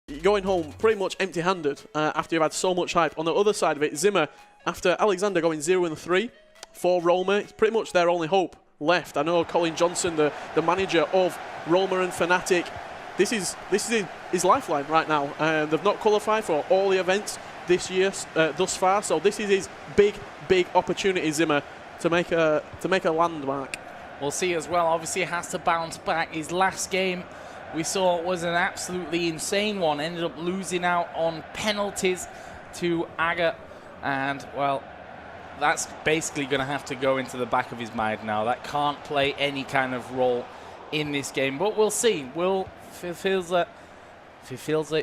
you're going home pretty much empty-handed after you've had so much hype. On the other side of it, Zimme, after Alexander going 0-3 for Roma, it's pretty much their only hope left. I know Colin Johnson, the manager of Roma and Fnatic, this is his lifeline right now. They've not qualified for all the events this year thus far, so this is his big opportunity, Zimme, to make a landmark. We'll see as well. Obviously, he has to bounce back. His last game we saw was an absolutely insane one. Ended up losing out on penalties to Aga, and well, that's basically going to have to go into the back of his mind now. That can't play any kind of role in this game, but we'll see. Will Fifilza,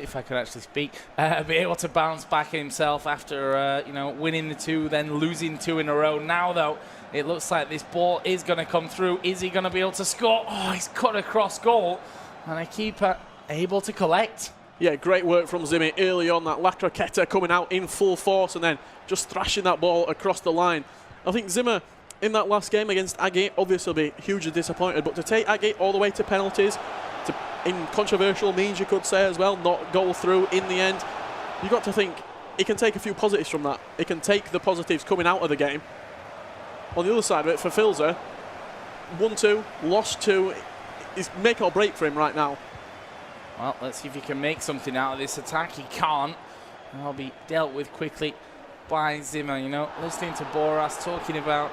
if I can actually speak, be able to bounce back himself after winning the 2, then losing 2 in a row? Now, though, it looks like this ball is going to come through. Is he going to be able to score? Oh, he's cut across goal, and a keeper able to collect. Yeah, great work from Zimme early on. That La Croqueta coming out in full force and then just thrashing that ball across the line. I think Zimme, in that last game against Agate, obviously be hugely disappointed, but to take Agate all the way to penalties, in controversial means, you could say as well, not go through in the end, you've got to think he can take a few positives from that. He can take the positives coming out of the game. On the other side of it, for Fifilza, 1-2, lost 2, is make or break for him right now. Well, let's see if he can make something out of this attack. He can't. And I'll be dealt with quickly by Zimme. You know, listening to Boras talking about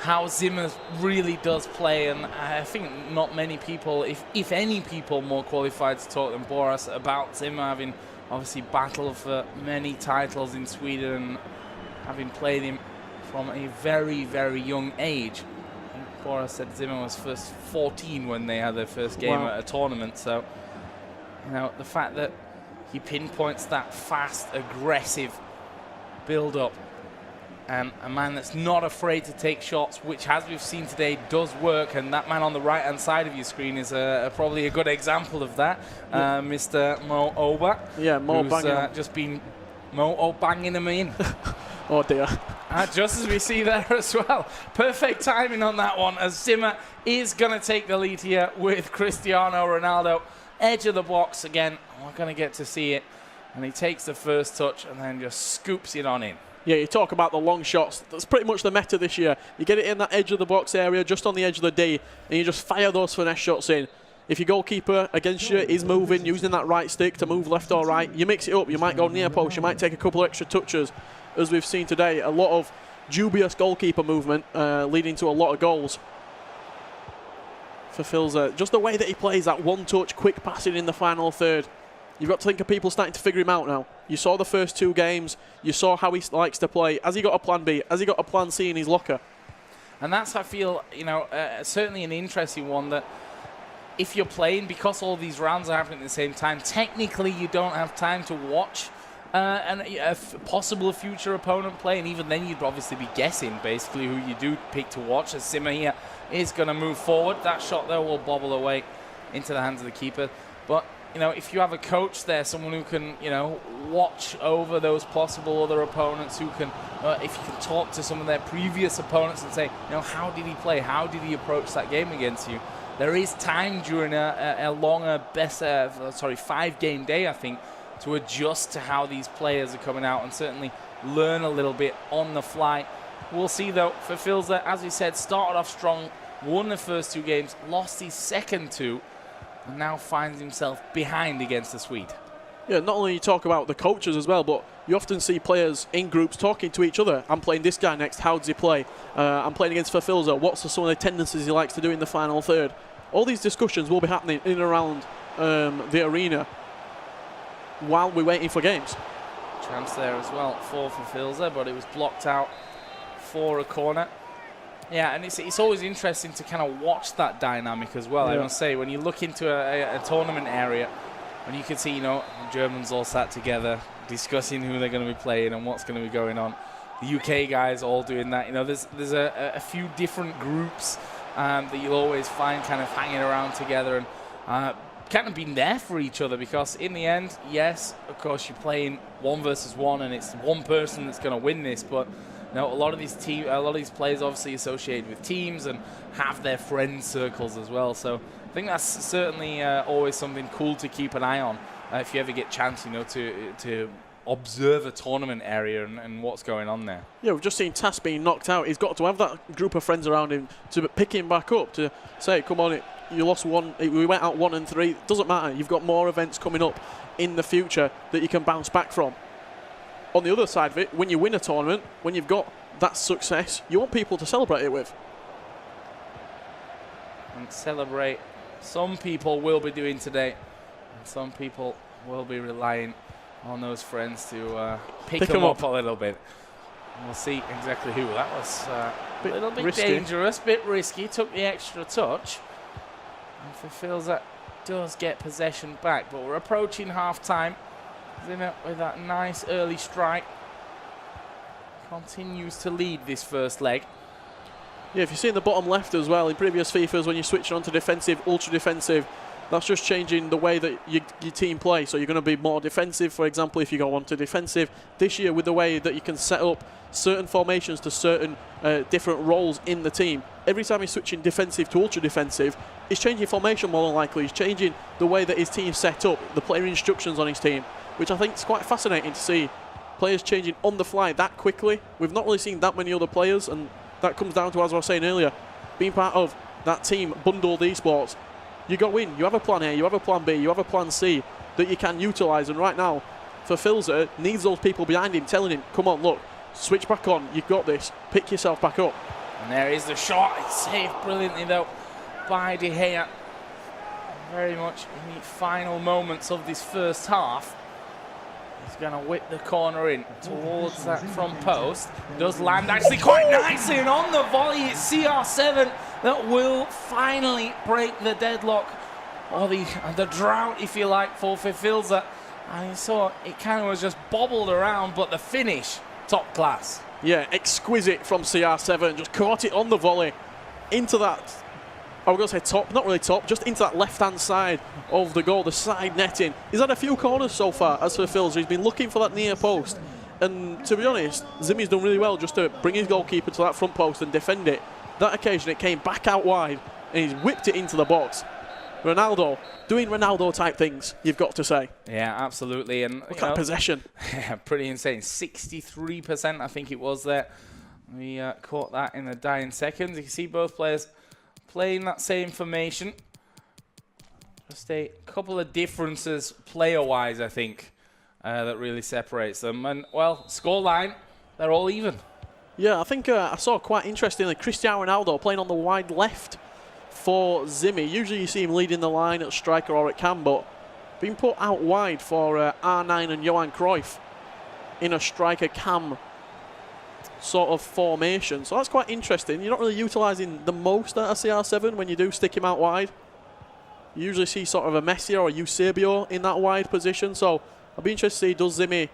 how Zimme really does play, and I think not many people, if any people, more qualified to talk than Boras about Zimme, having obviously battled for many titles in Sweden and having played him from a very young age. I think Boras said Zimme was first 14 when they had their first game at a tournament, so you know, the fact that he pinpoints that fast, aggressive build-up, and a man that's not afraid to take shots, which, as we've seen today, does work. And that man on the right-hand side of your screen is probably a good example of that, Mr. Mo Oba. Yeah, Mo banging just been Mo banging him in. Oh dear. Just as we see there as well. Perfect timing on that one, as Zimme is going to take the lead here with Cristiano Ronaldo. Edge of the box again. We're going to get to see it. And he takes the first touch and then just scoops it on in. Yeah, you talk about the long shots. That's pretty much the meta this year. You get it in that edge of the box area, just on the edge of the D, and you just fire those finesse shots in. If your goalkeeper against you is moving, using that right stick to move left or right, you mix it up. You might go near post. You might take a couple of extra touches, as we've seen today. A lot of dubious goalkeeper movement leading to a lot of goals. Fifilza, just the way that he plays that one-touch, quick passing in the final third. You've got to think of people starting to figure him out now. You saw the first 2 games. You saw how he likes to play. Has he got a plan B? Has he got a plan C in his locker? And that's, I feel, you know, certainly an interesting one, that if you're playing, because all these rounds are happening at the same time, technically you don't have time to watch a possible future opponent play, and even then you'd obviously be guessing basically who you do pick to watch. As Zimme here is going to move forward. That shot there will bobble away into the hands of the keeper. But you know, if you have a coach there, someone who can, you know, watch over those possible other opponents, who can, if you can talk to some of their previous opponents and say, you know, how did he play? How did he approach that game against you? There is time during a longer, 5-game day, I think, to adjust to how these players are coming out and certainly learn a little bit on the fly. We'll see, though. Fifilza, as we said, started off strong, won the first 2 games, lost his second 2, and now finds himself behind against the Swede. Yeah, not only you talk about the coaches as well, but you often see players in groups talking to each other. I'm playing this guy next, how does he play? I'm playing against Fifilza, what's some of the tendencies he likes to do in the final third? All these discussions will be happening in and around the arena while we're waiting for games. Chance there as well for Fifilza, but it was blocked out for a corner. Yeah, and it's always interesting to kind of watch that dynamic as well. Yeah. I must say, when you look into a tournament area, when you can see, you know, Germans all sat together discussing who they're going to be playing and what's going to be going on. The UK guys all doing that. You know, there's a few different groups that you'll always find kind of hanging around together and kind of being there for each other, because in the end, yes, of course, you're playing 1 versus 1 and it's one person that's going to win this, but now, a lot of these players obviously associated with teams and have their friend circles as well. So I think that's certainly always something cool to keep an eye on if you ever get a chance, to observe a tournament area and what's going on there. Yeah, we've just seen Tas being knocked out. He's got to have that group of friends around him to pick him back up, to say, come on, you lost one, we went out 1 and 3. It doesn't matter. You've got more events coming up in the future that you can bounce back from. On the other side of it, when you win a tournament, when you've got that success, you want people to celebrate it with. And celebrate, some people will be doing today, and some people will be relying on those friends to pick them up a little bit. We'll see exactly who. That was a little bit risky. Dangerous, bit risky, took the extra touch. And Fifilza does get possession back, but we're approaching half-time. Zimme with that nice early strike. Continues to lead this first leg. Yeah, if you see in the bottom left as well, in previous FIFAs, when you're switching on to defensive, ultra-defensive, that's just changing the way that your team play. So you're going to be more defensive, for example, if you go on to defensive. This year, with the way that you can set up certain formations to certain different roles in the team, every time he's switching defensive to ultra-defensive, he's changing formation more than likely. He's changing the way that his team's set up, the player instructions on his team, which I think is quite fascinating to see. Players changing on the fly that quickly. We've not really seen that many other players, and that comes down to, as I was saying earlier, being part of that team bundled esports. You go in, you have a plan A, you have a plan B, you have a plan C that you can utilise, and right now, Fifilza needs those people behind him telling him, come on, look, switch back on, you've got this, pick yourself back up. And there is the shot. It's saved brilliantly though by De Gea. Very much in the final moments of this first half. He's going to whip the corner in towards that front post. Does land actually quite nicely, and on the volley it's CR7 that will finally break the deadlock, or the drought, if you like, for Fifilza. And you saw it kind of was just bobbled around, but the finish, top class. Yeah, exquisite from CR7, just caught it on the volley into that, I was going to say top, not really top, just into that left-hand side of the goal, the side netting. He's had a few corners so far as for Fifilza. He's been looking for that near post. And to be honest, Zimme's done really well just to bring his goalkeeper to that front post and defend it. That occasion, it came back out wide, and he's whipped it into the box. Ronaldo, doing Ronaldo-type things, you've got to say. Yeah, absolutely. And look at possession. Yeah, pretty insane. 63%, I think it was there. We caught that in the dying seconds. You can see both players playing that same formation. Just a couple of differences player-wise, I think, that really separates them. And, well, scoreline, they're all even. Yeah, I think I saw quite interestingly Cristiano Ronaldo playing on the wide left for Zimme. Usually you see him leading the line at striker or at cam, but being put out wide for R9 and Johan Cruyff in a striker cam sort of formation. So that's quite interesting. You're not really utilising the most out of CR7 when you do stick him out wide. You usually see sort of a Messi or a Eusebio in that wide position. So I'll be interested to see, does Zimme,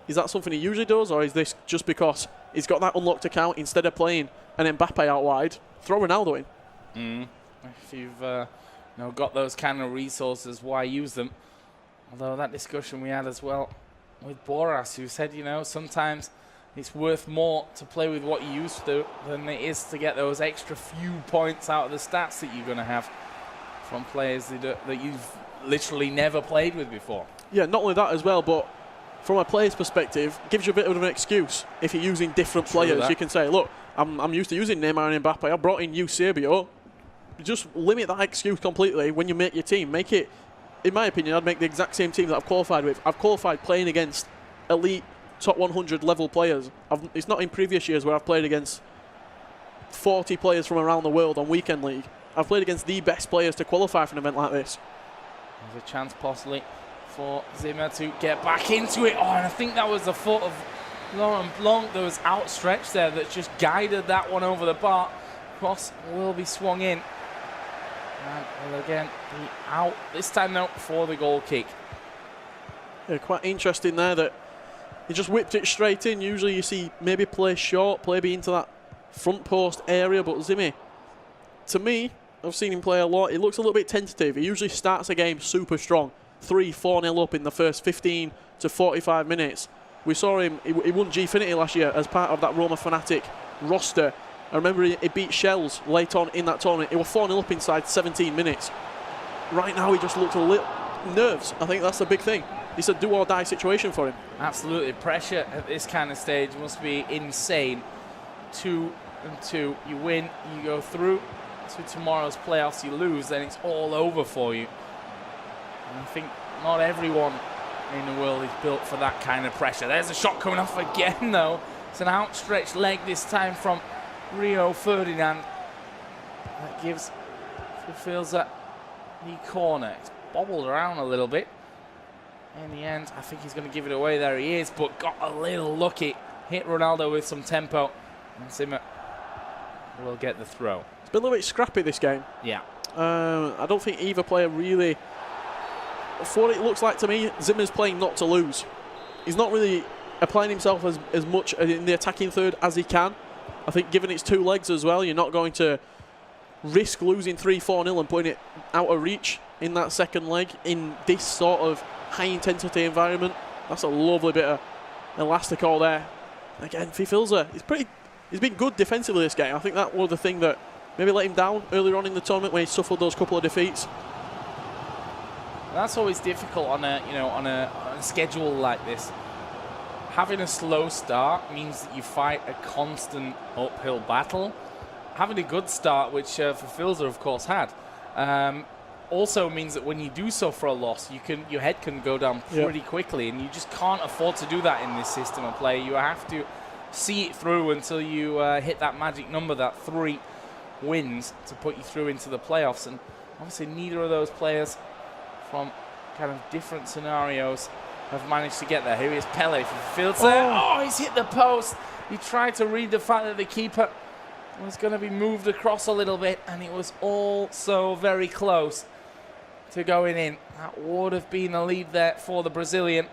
is that something he usually does, or is this just because he's got that unlocked account, instead of playing an Mbappe out wide, throw Ronaldo in? If you've got those kind of resources, why use them? Although that discussion we had as well with Boras, who said, sometimes it's worth more to play with what you used to than it is to get those extra few points out of the stats that you're going to have from players that you've literally never played with before. Yeah, not only that as well, but from a player's perspective, gives you a bit of an excuse. If you're using different players, you can say, look, I'm used to using Neymar and Mbappe. I brought in Eusebio. Just limit that excuse completely when you make your team. Make it, in my opinion, I'd make the exact same team that I've qualified with. I've qualified playing against elite top 100 level players. It's not in previous years where I've played against 40 players from around the world on Weekend League. I've played against the best players to qualify for an event like this. There's a chance possibly for Zimme to get back into it. Oh, and I think that was the foot of Laurent Blanc that was outstretched there that just guided that one over the bar. Cross will be swung in. And will again be out. This time though for the goal kick. Yeah, quite interesting there that he just whipped it straight in. Usually you see maybe play short, maybe into that front post area, but Zimme, to me, I've seen him play a lot. He looks a little bit tentative. He usually starts a game super strong. 3-4-0 up in the first 15 to 45 minutes. We saw him, he won Gfinity last year as part of that Roma Fanatic roster. I remember he beat Shells late on in that tournament. He was 4-0 up inside 17 minutes. Right now he just looks a nerves. I think that's the big thing. It's a do-or-die situation for him. Absolutely. Pressure at this kind of stage must be insane. 2-2. You win, you go through to tomorrow's playoffs. You lose, then it's all over for you. And I think not everyone in the world is built for that kind of pressure. There's a shot coming off again, though. It's an outstretched leg this time from Rio Ferdinand. That gives Fifilza the corner. It's bobbled around a little bit. In the end, I think he's going to give it away. There he is, but got a little lucky. Hit Ronaldo with some tempo. And Zimme will get the throw. It's been a little bit scrappy this game. Yeah. I don't think either player really... For what it looks like to me, Zimmer's playing not to lose. He's not really applying himself as much in the attacking third as he can. I think given it's 2 legs as well, you're not going to risk losing 3-4-0 and putting it out of reach in that second leg in this sort of high-intensity environment. That's a lovely bit of elastic all there. Again, Fifilza, he's been good defensively this game. I think that was the thing that maybe let him down earlier on in the tournament when he suffered those couple of defeats. That's always difficult on a schedule like this. Having a slow start means that you fight a constant uphill battle. Having a good start, which Fifilza of course had, also means that when you do suffer a loss, your head can go down pretty quickly, and you just can't afford to do that in this system of play. You have to see it through until you hit that magic number, that 3 wins to put you through into the playoffs. And obviously neither of those players from kind of different scenarios have managed to get there. Here is Pele for Fifilza. Oh, he's hit the post. He tried to read the fact that the keeper was going to be moved across a little bit, and it was all so very close to going in. That would have been a lead there for the Brazilian.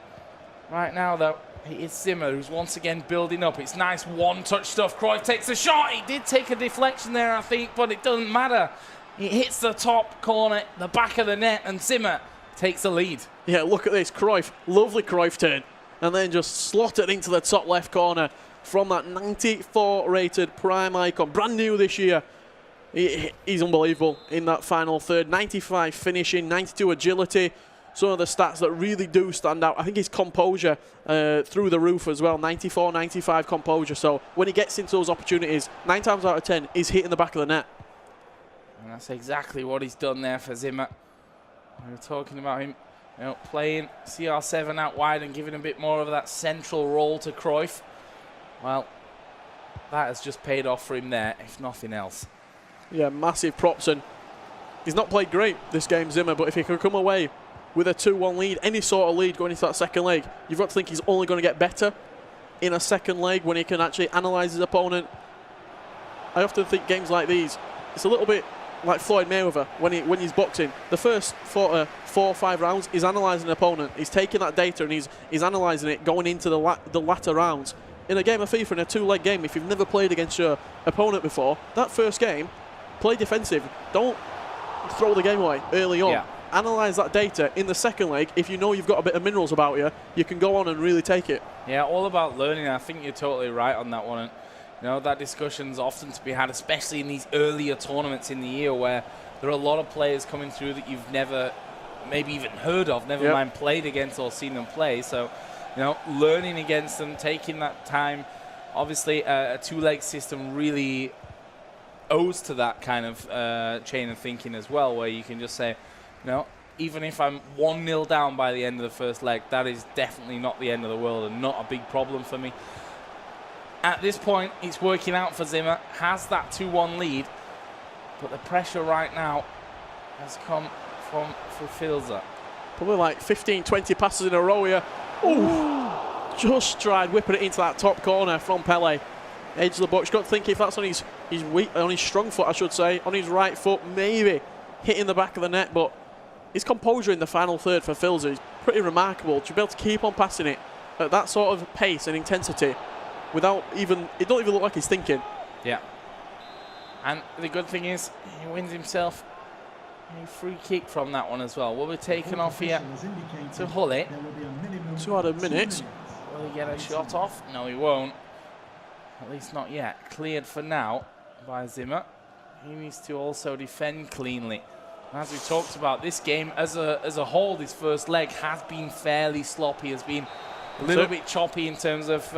Right now, though, it is Zimme who's once again building up. It's nice one-touch stuff. Cruyff takes a shot. He did take a deflection there, I think, but it doesn't matter. It hits the top corner, the back of the net, and Zimme takes the lead. Yeah, look at this. Cruyff, lovely Cruyff turn. And then just slotted into the top left corner from that 94 rated prime icon. Brand new this year. He's unbelievable in that final third. 95 finishing, 92 agility. Some of the stats that really do stand out. I think his composure through the roof as well. 94, 95 composure. So when he gets into those opportunities, 9 times out of 10, he's hitting the back of the net. And that's exactly what he's done there for Zimme. We were talking about him, playing CR7 out wide and giving a bit more of that central role to Cruyff. Well, that has just paid off for him there, if nothing else. Yeah, massive props. And he's not played great this game, Zimme, but if he can come away with a 2-1 lead, any sort of lead going into that second leg, you've got to think he's only going to get better in a second leg when he can actually analyse his opponent. I often think games like these, it's a little bit like Floyd Mayweather when he's boxing. The first 4 or 5 rounds, he's analysing an opponent. He's taking that data and he's analysing it going into the latter rounds. In a game of FIFA, in a 2-leg game, if you've never played against your opponent before, that first game, play defensive. Don't throw the game away early on. Yeah. Analyse that data in the second leg. If you know you've got a bit of minerals about you, you can go on and really take it. Yeah, all about learning. I think you're totally right on that one. That discussion's often to be had, especially in these earlier tournaments in the year where there are a lot of players coming through that you've never maybe even heard of, never mind played against or seen them play. So, learning against them, taking that time. Obviously, a 2-leg system really owes to that kind of chain of thinking as well, where you can just say, even if I'm 1-0 down by the end of the first leg, that is definitely not the end of the world and not a big problem for me. At this point, it's working out for Zimme, has that 2-1 lead, but the pressure right now has come from Fifilza. Probably like 15, 20 passes in a row here. Ooh, just tried whipping it into that top corner from Pele. Edge of the box. Got to think if that's on his strong foot, I should say, on his right foot, maybe hitting the back of the net, but his composure in the final third for Fifilza is pretty remarkable. To be able to keep on passing it at that sort of pace and intensity without even, it don't even look like he's thinking. Yeah. And the good thing is, he wins himself a free kick from that one as well. Will be taken off here to Hullet. 2 out of minutes. Will he get a shot off? No, he won't. At least not yet. Cleared for now by Zimme. He needs to also defend cleanly As we talked about, this game as a whole, this first leg has been fairly sloppy, has been a little bit choppy in terms of